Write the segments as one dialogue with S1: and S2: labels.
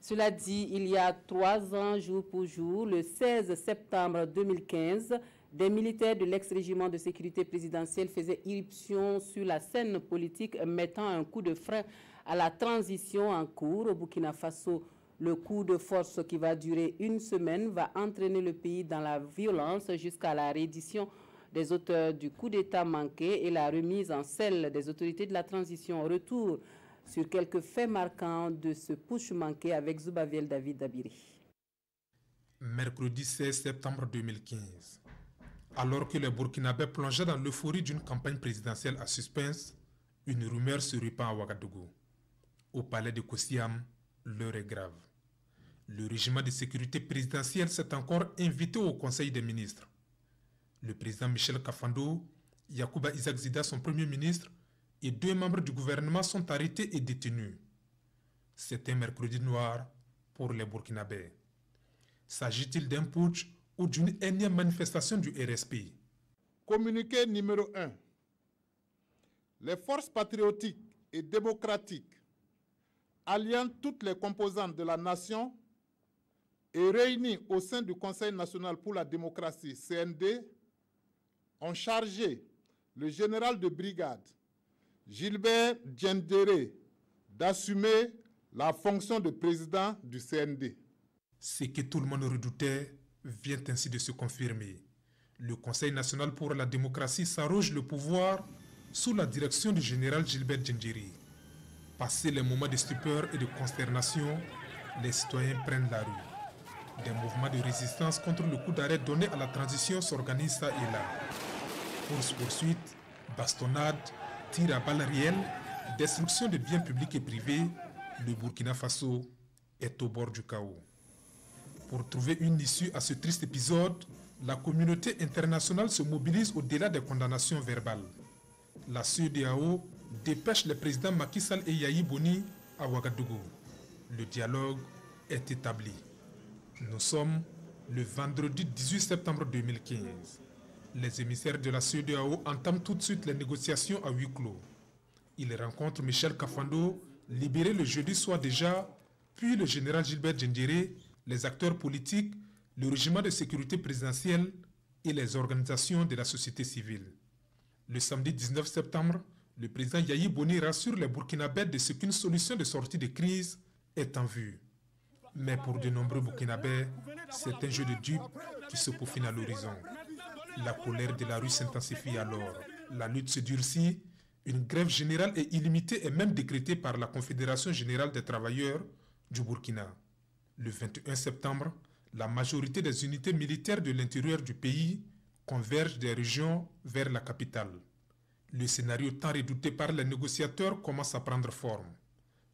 S1: Cela dit, il y a 3 ans, jour pour jour, le 16 septembre 2015, des militaires de l'ex-régiment de sécurité présidentielle faisaient irruption sur la scène politique, mettant un coup de frein à la transition en cours au Burkina Faso. Le coup de force qui va durer 1 semaine va entraîner le pays dans la violence jusqu'à la reddition des auteurs du coup d'État manqué et la remise en selle des autorités de la transition. Retour sur quelques faits marquants de ce push manqué avec Zubaviel David Dabiri.
S2: Mercredi 16 septembre 2015, alors que les Burkinabés plongeaient dans l'euphorie d'une campagne présidentielle à suspense, une rumeur se répand à Ouagadougou. Au palais de Kossiam, l'heure est grave. Le régiment de sécurité présidentielle s'est encore invité au Conseil des ministres. Le président Michel Kafando, Yacouba Isaac Zida, son premier ministre, et 2 membres du gouvernement sont arrêtés et détenus. C'est un mercredi noir pour les Burkinabés. S'agit-il d'un putsch ou d'une énième manifestation du RSP?
S3: Communiqué numéro 1. Les forces patriotiques et démocratiques alliant toutes les composantes de la nation et réunies au sein du Conseil national pour la démocratie, CND, ont chargé le général de brigade Gilbert Diendéré d'assumer la fonction de président du CND.
S2: Ce que tout le monde redoutait vient ainsi de se confirmer. Le Conseil national pour la démocratie s'arroge le pouvoir sous la direction du général Gilbert Diendéré. Passé les moments de stupeur et de consternation, les citoyens prennent la rue. Des mouvements de résistance contre le coup d'arrêt donné à la transition s'organisent ça et là. Course-poursuite, bastonnade, tir à balles réelles, destruction de biens publics et privés, le Burkina Faso est au bord du chaos. Pour trouver une issue à ce triste épisode, la communauté internationale se mobilise au-delà des condamnations verbales. La CEDEAO dépêche les présidents Macky Sall et Yayi Boni à Ouagadougou. Le dialogue est établi. Nous sommes le vendredi 18 septembre 2015. Les émissaires de la CEDEAO entament tout de suite les négociations à huis clos. Ils rencontrent Michel Kafando, libéré le jeudi soir déjà, puis le général Gilbert Diendéré, les acteurs politiques, le régiment de sécurité présidentielle et les organisations de la société civile. Le samedi 19 septembre, le président Yayi Boni rassure les Burkinabés de ce qu'une solution de sortie de crise est en vue. Mais pour de nombreux Burkinabés, c'est un jeu de dupes qui se peaufine à l'horizon. La colère de la rue s'intensifie alors. La lutte se durcit. Une grève générale et illimitée est même décrétée par la Confédération générale des travailleurs du Burkina. Le 21 septembre, la majorité des unités militaires de l'intérieur du pays convergent des régions vers la capitale. Le scénario tant redouté par les négociateurs commence à prendre forme.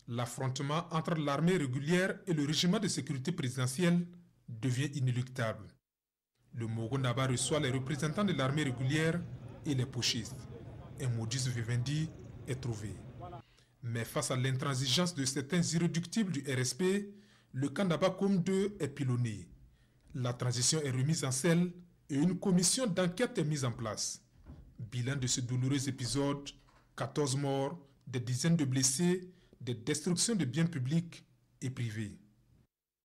S2: L'affrontement entre l'armée régulière et le régiment de sécurité présidentielle devient inéluctable. Le Mogo Naba reçoit les représentants de l'armée régulière et les putschistes. Un modus vivendi est trouvé. Mais face à l'intransigeance de certains irréductibles du RSP, le camp Nabakoum II est pilonné. La transition est remise en selle et une commission d'enquête est mise en place. Bilan de ce douloureux épisode, 14 morts, des dizaines de blessés, des destructions de biens publics et privés.